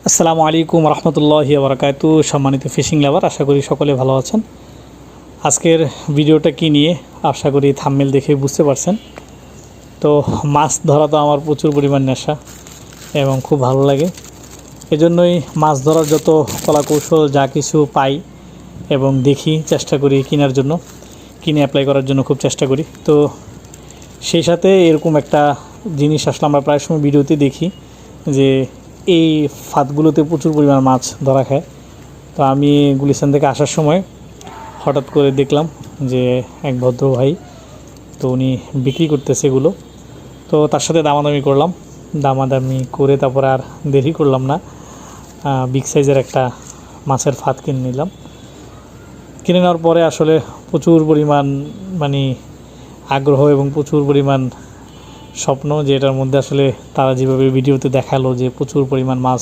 আসসালামু আলাইকুম রহমতুল্লাহি ওয়া বারাকাতুহু। সম্মানিত ফিশিং লাভার, আশা করি সকলে ভালো আছেন। আজকের ভিডিওটা কি নিয়ে আশা করি থাম্বনেল দেখে বুঝতে পারছেন। তো মাছ ধরা তো আমার প্রচুর পরিমাণ নেশা এবং খুব ভালো লাগে। এজন্যই মাছ ধরার যত কলাকৌশল যা কিছু পাই এবং দেখি চেষ্টা করি কেনার জন্য, কিনে অ্যাপ্লাই করার জন্য খুব চেষ্টা করি। তো সেই সাথে এরকম একটা জিনিস আসলে আমরা প্রায় সময় ভিডিওতে দেখি যে এই ফাঁদগুলোতে প্রচুর পরিমাণ মাছ ধরা খায়। তো আমি গুলিস্তান থেকে আসার সময় হঠাৎ করে দেখলাম যে এক ভদ্র ভাই, তো উনি বিক্রি করতেছে এগুলো। তো তার সাথে দামাদামি করলাম, দামাদামি করে তারপর আর দেরি করলাম না, বিগ সাইজের একটা মাছের ফাঁদ কিনে নিলাম। কিনে নেওয়ার পরে আসলে প্রচুর পরিমাণ আগ্রহ এবং প্রচুর পরিমাণ স্বপ্ন যে এটার মধ্যে আসলে তারা যেভাবে ভিডিওতে দেখালো যে প্রচুর পরিমাণ মাছ